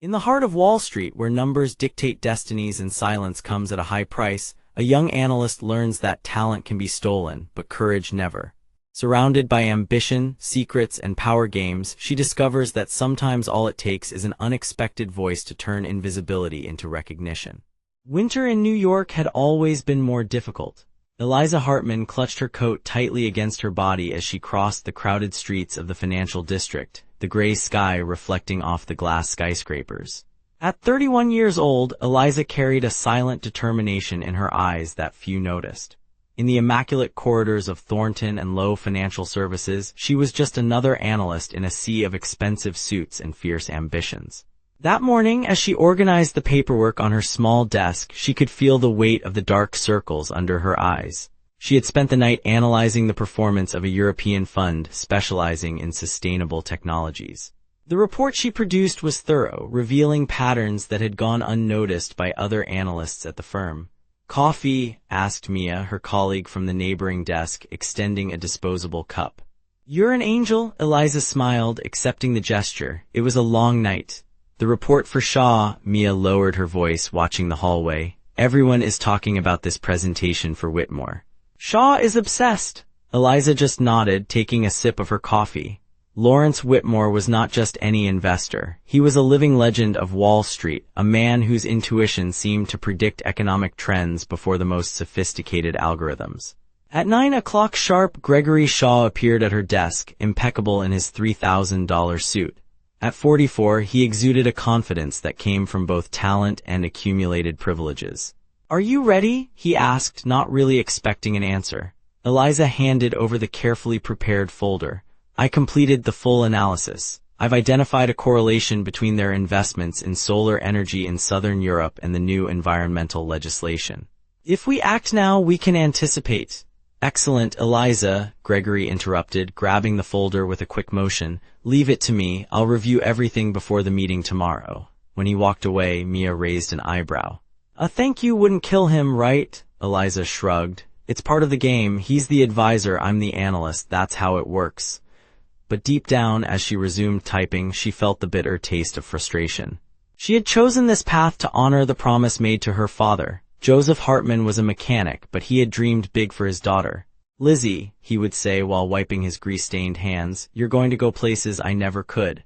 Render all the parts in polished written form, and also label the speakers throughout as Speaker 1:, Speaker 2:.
Speaker 1: In the heart of Wall Street, where numbers dictate destinies and silence comes at a high price, a young analyst learns that talent can be stolen, but courage never. Surrounded by ambition, secrets, and power games, she discovers that sometimes all it takes is an unexpected voice to turn invisibility into recognition. Winter in New York had always been more difficult. Eliza Hartman clutched her coat tightly against her body as she crossed the crowded streets of the financial district, the gray sky reflecting off the glass skyscrapers. At 31 years old, Eliza carried a silent determination in her eyes that few noticed. In the immaculate corridors of Thornton and Lowe Financial Services, she was just another analyst in a sea of expensive suits and fierce ambitions. That morning, as she organized the paperwork on her small desk, she could feel the weight of the dark circles under her eyes. She had spent the night analyzing the performance of a European fund specializing in sustainable technologies. The report she produced was thorough, revealing patterns that had gone unnoticed by other analysts at the firm. "Coffee?" asked Mia, her colleague from the neighboring desk, extending a disposable cup. "You're an angel," Eliza smiled, accepting the gesture. It was a long night. "The report for Shaw," Mia lowered her voice, watching the hallway. "Everyone is talking about this presentation for Whitmore." "Shaw is obsessed." Eliza just nodded, taking a sip of her coffee. Lawrence Whitmore was not just any investor. He was a living legend of Wall Street, a man whose intuition seemed to predict economic trends before the most sophisticated algorithms. At 9 o'clock sharp, Gregory Shaw appeared at her desk, impeccable in his $3,000 suit. At 44, he exuded a confidence that came from both talent and accumulated privileges. "Are you ready?" he asked, not really expecting an answer. Eliza handed over the carefully prepared folder. "I completed the full analysis. I've identified a correlation between their investments in solar energy in Southern Europe and the new environmental legislation. If we act now, we can anticipate." "Excellent, Eliza," Gregory interrupted, grabbing the folder with a quick motion. "Leave it to me. I'll review everything before the meeting tomorrow." When he walked away, Mia raised an eyebrow. "A thank you wouldn't kill him, right?" Eliza shrugged. "It's part of the game. He's the advisor, I'm the analyst. That's how it works." But deep down, as she resumed typing, she felt the bitter taste of frustration. She had chosen this path to honor the promise made to her father. Joseph Hartman was a mechanic, but he had dreamed big for his daughter. "Lizzie," he would say while wiping his grease-stained hands, "you're going to go places I never could."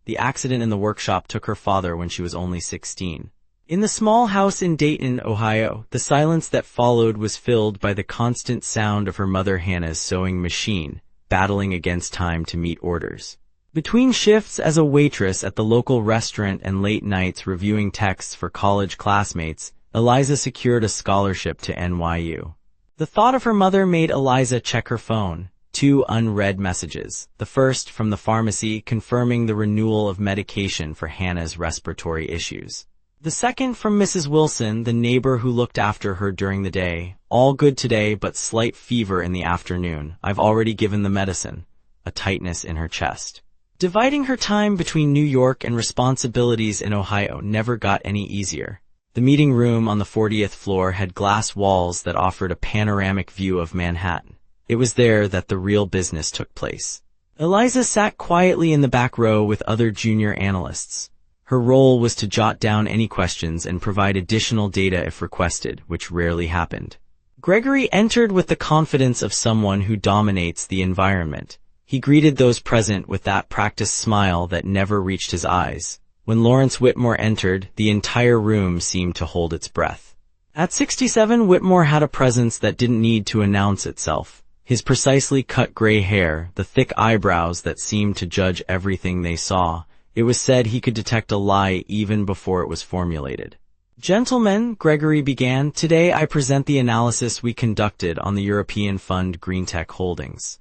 Speaker 1: The accident in the workshop took her father when she was only 16. In the small house in Dayton, Ohio, the silence that followed was filled by the constant sound of her mother Hannah's sewing machine, battling against time to meet orders. Between shifts as a waitress at the local restaurant and late nights reviewing texts for college classmates, Eliza secured a scholarship to NYU. The thought of her mother made Eliza check her phone. 2 unread messages. The first from the pharmacy confirming the renewal of medication for Hannah's respiratory issues. The second from Mrs. Wilson, the neighbor who looked after her during the day. "All good today, but slight fever in the afternoon. I've already given the medicine." A tightness in her chest. Dividing her time between New York and responsibilities in Ohio never got any easier. The meeting room on the 40th floor had glass walls that offered a panoramic view of Manhattan. It was there that the real business took place. Eliza sat quietly in the back row with other junior analysts. Her role was to jot down any questions and provide additional data if requested, which rarely happened. Gregory entered with the confidence of someone who dominates the environment. He greeted those present with that practiced smile that never reached his eyes. When Lawrence Whitmore entered, the entire room seemed to hold its breath. At 67, Whitmore had a presence that didn't need to announce itself. His precisely cut gray hair, the thick eyebrows that seemed to judge everything they saw. It was said he could detect a lie even before it was formulated. "Gentlemen," Gregory began, "today I present the analysis we conducted on the European fund Greentech Holdings."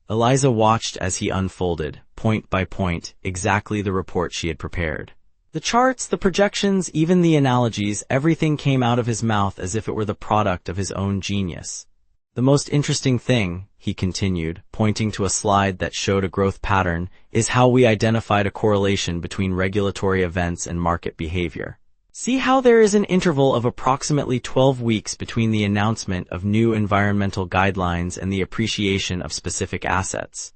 Speaker 1: Eliza watched as he unfolded, point by point, exactly the report she had prepared. The charts, the projections, even the analogies, everything came out of his mouth as if it were the product of his own genius. "The most interesting thing," he continued, pointing to a slide that showed a growth pattern, "is how we identified a correlation between regulatory events and market behavior. See how there is an interval of approximately 12 weeks between the announcement of new environmental guidelines and the appreciation of specific assets."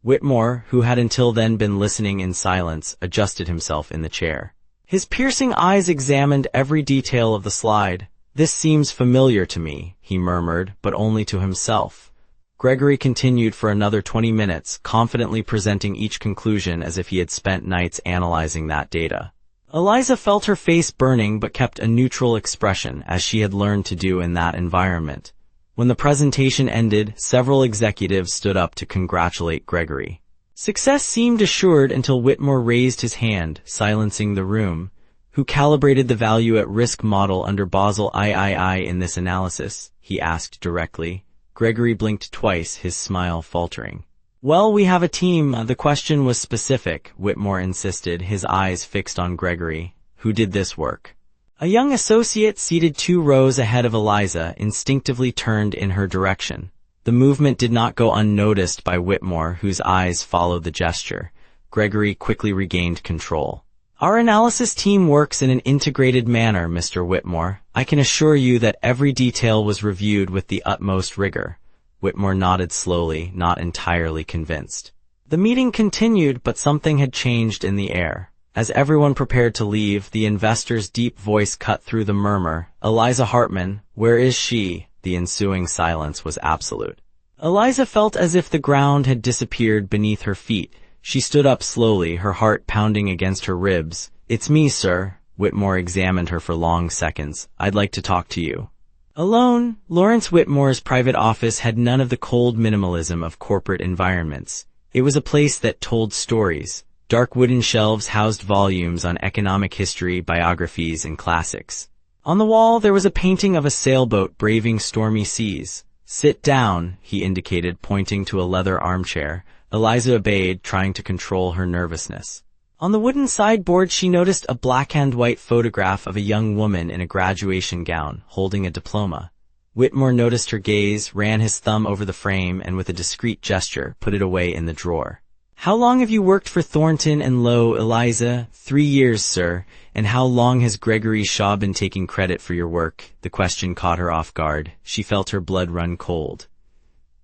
Speaker 1: Whitmore, who had until then been listening in silence, adjusted himself in the chair. His piercing eyes examined every detail of the slide. "This seems familiar to me," he murmured, but only to himself. Gregory continued for another 20 minutes, confidently presenting each conclusion as if he had spent nights analyzing that data. Eliza felt her face burning but kept a neutral expression, as she had learned to do in that environment. When the presentation ended, several executives stood up to congratulate Gregory. Success seemed assured until Whitmore raised his hand, silencing the room. "Who calibrated the value-at-risk model under Basel III in this analysis?" he asked directly. Gregory blinked twice, his smile faltering. "Well, we have a team. The question was specific," Whitmore insisted, his eyes fixed on Gregory. "Who did this work?" A young associate seated 2 rows ahead of Eliza instinctively turned in her direction. The movement did not go unnoticed by Whitmore, whose eyes followed the gesture. Gregory quickly regained control. "Our analysis team works in an integrated manner, Mr. Whitmore. I can assure you that every detail was reviewed with the utmost rigor." Whitmore nodded slowly, not entirely convinced. The meeting continued, but something had changed in the air. As everyone prepared to leave, the investor's deep voice cut through the murmur. "Eliza Hartman, where is she?" The ensuing silence was absolute. Eliza felt as if the ground had disappeared beneath her feet. She stood up slowly, her heart pounding against her ribs. "It's me, sir." Whitmore examined her for long seconds. "I'd like to talk to you." Alone, Lawrence Whitmore's private office had none of the cold minimalism of corporate environments. It was a place that told stories. Dark wooden shelves housed volumes on economic history, biographies, and classics. On the wall, there was a painting of a sailboat braving stormy seas. "Sit down," he indicated, pointing to a leather armchair. Eliza obeyed, trying to control her nervousness. On the wooden sideboard, she noticed a black-and-white photograph of a young woman in a graduation gown, holding a diploma. Whitmore noticed her gaze, ran his thumb over the frame, and with a discreet gesture, put it away in the drawer. "How long have you worked for Thornton and Lowe, Eliza?" 3 years, sir." "And how long has Gregory Shaw been taking credit for your work?" The question caught her off guard. She felt her blood run cold.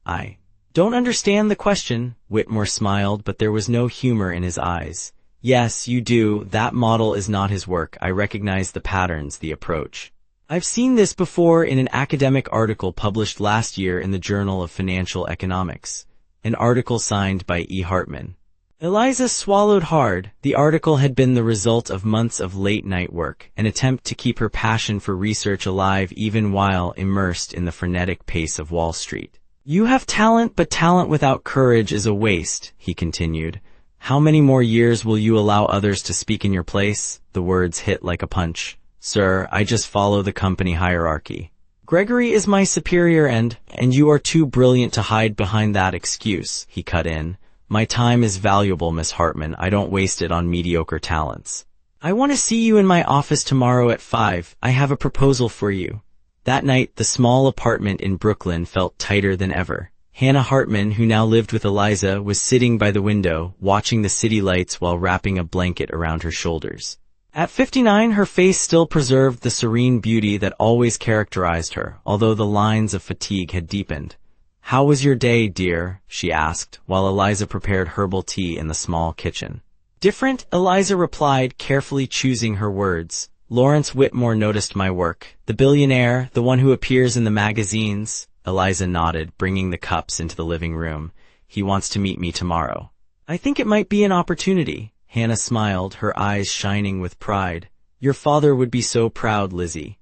Speaker 1: "I don't understand the question." Whitmore smiled, but there was no humor in his eyes. "Yes, you do. That model is not his work. I recognize the patterns, the approach. I've seen this before in an academic article published last year in the Journal of Financial Economics. An article signed by E. Hartman. Eliza swallowed hard. The article had been the result of months of late-night work, an attempt to keep her passion for research alive even while immersed in the frenetic pace of Wall Street. "You have talent, but talent without courage is a waste," he continued. "How many more years will you allow others to speak in your place?" The words hit like a punch. "Sir, I just follow the company hierarchy. Gregory is my superior and you are too brilliant to hide behind that excuse," he cut in. "My time is valuable, Miss Hartman. I don't waste it on mediocre talents. I want to see you in my office tomorrow at 5. I have a proposal for you." That night, the small apartment in Brooklyn felt tighter than ever. Hannah Hartman, who now lived with Eliza, was sitting by the window, watching the city lights while wrapping a blanket around her shoulders. At 59, her face still preserved the serene beauty that always characterized her, although the lines of fatigue had deepened. "How was your day, dear?" she asked, while Eliza prepared herbal tea in the small kitchen. "Different," Eliza replied, carefully choosing her words. "Lawrence Whitmore noticed my work. The billionaire, the one who appears in the magazines." Eliza nodded, bringing the cups into the living room. "He wants to meet me tomorrow." "I think it might be an opportunity." Hannah smiled, her eyes shining with pride. "Your father would be so proud, Lizzie."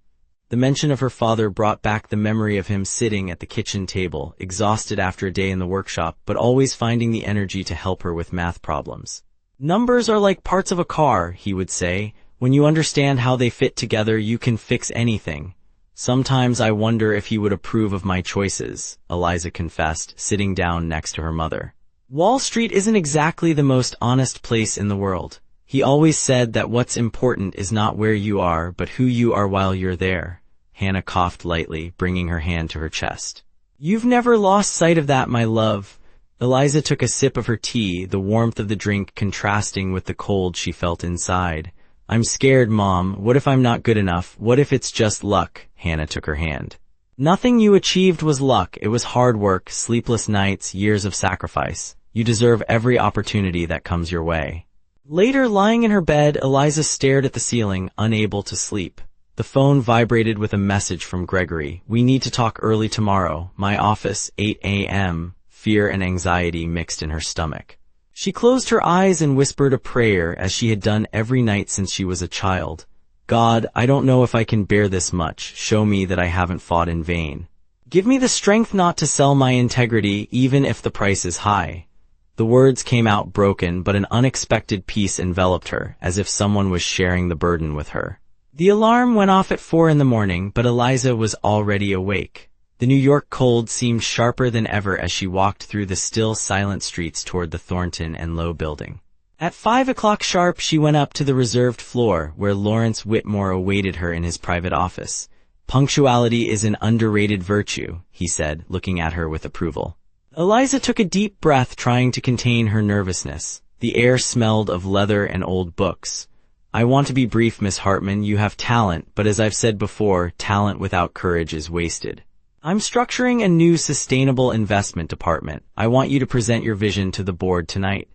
Speaker 1: The mention of her father brought back the memory of him sitting at the kitchen table, exhausted after a day in the workshop, but always finding the energy to help her with math problems. "Numbers are like parts of a car," he would say. "When you understand how they fit together, you can fix anything." "Sometimes I wonder if he would approve of my choices," Eliza confessed, sitting down next to her mother. "Wall Street isn't exactly the most honest place in the world. He always said that what's important is not where you are, but who you are while you're there." Hannah coughed lightly, bringing her hand to her chest. "You've never lost sight of that, my love." Eliza took a sip of her tea, the warmth of the drink contrasting with the cold she felt inside. "I'm scared, Mom. What if I'm not good enough? What if it's just luck?" Hannah took her hand. "Nothing you achieved was luck. It was hard work, sleepless nights, years of sacrifice. You deserve every opportunity that comes your way." Later, lying in her bed, Eliza stared at the ceiling, unable to sleep. The phone vibrated with a message from Gregory. "We need to talk early tomorrow. My office, 8 a.m. Fear and anxiety mixed in her stomach. She closed her eyes and whispered a prayer as she had done every night since she was a child. "God, I don't know if I can bear this much. Show me that I haven't fought in vain. Give me the strength not to sell my integrity, even if the price is high." The words came out broken, but an unexpected peace enveloped her, as if someone was sharing the burden with her. The alarm went off at 4 a.m, but Eliza was already awake. The New York cold seemed sharper than ever as she walked through the still silent streets toward the Thornton and Low building. At 5 o'clock sharp, she went up to the reserved floor, where Lawrence Whitmore awaited her in his private office. "Punctuality is an underrated virtue," he said, looking at her with approval. Eliza took a deep breath, trying to contain her nervousness. The air smelled of leather and old books. "I want to be brief, Miss Hartman. You have talent, but as I've said before, talent without courage is wasted. I'm structuring a new sustainable investment department. I want you to present your vision to the board tonight."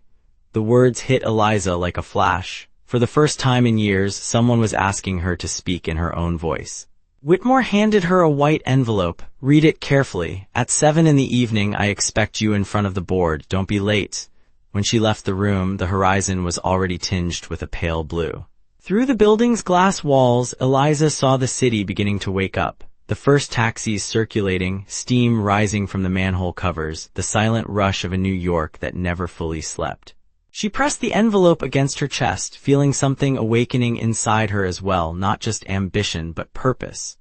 Speaker 1: The words hit Eliza like a flash. For the first time in years, someone was asking her to speak in her own voice. Whitmore handed her a white envelope. "Read it carefully. At 7 p.m, I expect you in front of the board. Don't be late." When she left the room, the horizon was already tinged with a pale blue. Through the building's glass walls, Eliza saw the city beginning to wake up. The first taxis circulating, steam rising from the manhole covers, the silent rush of a New York that never fully slept. She pressed the envelope against her chest, feeling something awakening inside her as well, not just ambition but purpose.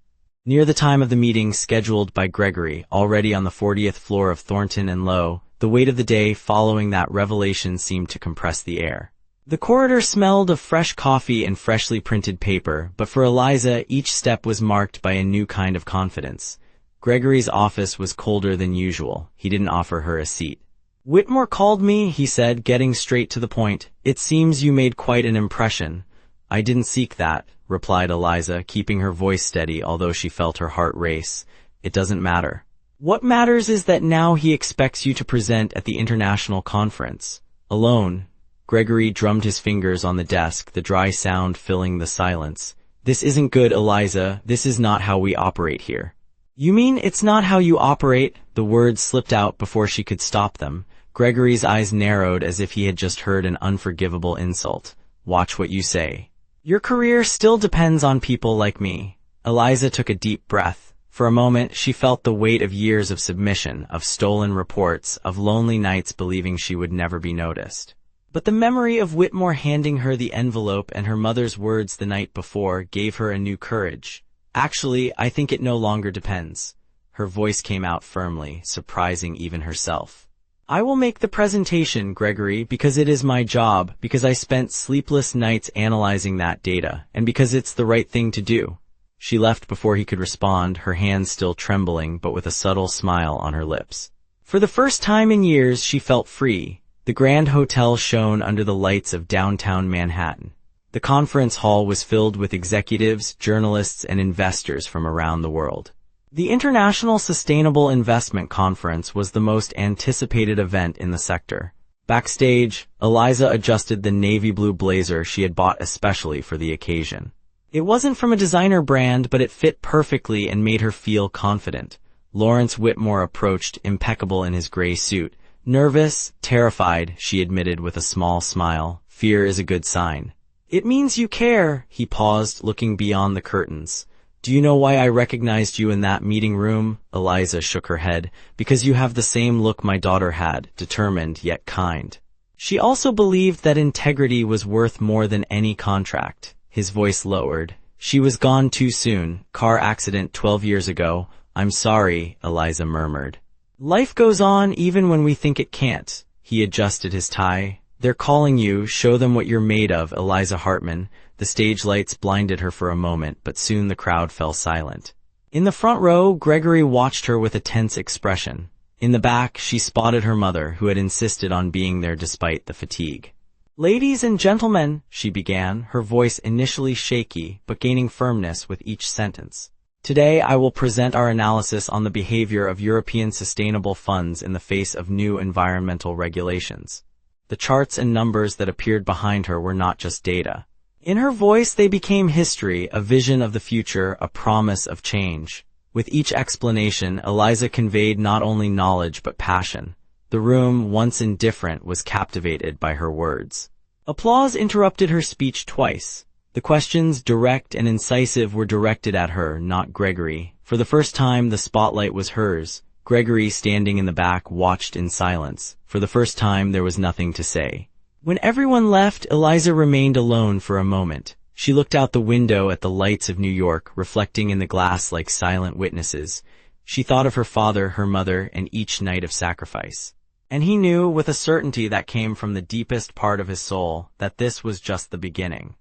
Speaker 1: Near the time of the meeting scheduled by Gregory, already on the 40th floor of Thornton and Low, the weight of the day following that revelation seemed to compress the air. The corridor smelled of fresh coffee and freshly printed paper, but for Eliza, each step was marked by a new kind of confidence. Gregory's office was colder than usual. He didn't offer her a seat. "Whitmore called me," he said, getting straight to the point. "It seems you made quite an impression." "I didn't seek that," replied Eliza, keeping her voice steady although she felt her heart race. "It doesn't matter. What matters is that now he expects you to present at the international conference. Alone." Gregory drummed his fingers on the desk, the dry sound filling the silence. "This isn't good, Eliza. This is not how we operate here." "You mean it's not how you operate?" The words slipped out before she could stop them. Gregory's eyes narrowed as if he had just heard an unforgivable insult. "Watch what you say. Your career still depends on people like me." Eliza took a deep breath. For a moment, she felt the weight of years of submission, of stolen reports, of lonely nights believing she would never be noticed. But the memory of Whitmore handing her the envelope and her mother's words the night before gave her a new courage. "Actually, I think it no longer depends." Her voice came out firmly, surprising even herself. "I will make the presentation, Gregory, because it is my job, because I spent sleepless nights analyzing that data, and because it's the right thing to do." She left before he could respond, her hands still trembling, but with a subtle smile on her lips. For the first time in years, she felt free. The Grand Hotel shone under the lights of downtown Manhattan. The conference hall was filled with executives, journalists, and investors from around the world. The International Sustainable Investment Conference was the most anticipated event in the sector. Backstage, Eliza adjusted the navy blue blazer she had bought especially for the occasion. It wasn't from a designer brand, but it fit perfectly and made her feel confident. Lawrence Whitmore approached, impeccable in his gray suit. "Nervous, terrified," she admitted with a small smile. "Fear is a good sign." "It means you care." He paused, looking beyond the curtains. "Do you know why I recognized you in that meeting room?" Eliza shook her head. "Because you have the same look my daughter had, determined yet kind." She also believed that integrity was worth more than any contract. His voice lowered. "She was gone too soon. Car accident 12 years ago. I'm sorry," Eliza murmured. "Life goes on even when we think it can't." He adjusted his tie. "They're calling you. Show them what you're made of, Eliza Hartman." The stage lights blinded her for a moment, but soon the crowd fell silent. In the front row, Gregory watched her with a tense expression. In the back, she spotted her mother, who had insisted on being there despite the fatigue. "Ladies and gentlemen," she began, her voice initially shaky, but gaining firmness with each sentence. "Today I will present our analysis on the behavior of European sustainable funds in the face of new environmental regulations." The charts and numbers that appeared behind her were not just data. In her voice, they became history, a vision of the future, a promise of change. With each explanation, Eliza conveyed not only knowledge but passion. The room, once indifferent, was captivated by her words. Applause interrupted her speech twice. The questions, direct and incisive, were directed at her, not Gregory. For the first time, the spotlight was hers. Gregory, standing in the back, watched in silence. For the first time, there was nothing to say. When everyone left, Eliza remained alone for a moment. She looked out the window at the lights of New York, reflecting in the glass like silent witnesses. She thought of her father, her mother, and each night of sacrifice. And he knew, with a certainty that came from the deepest part of his soul, that this was just the beginning.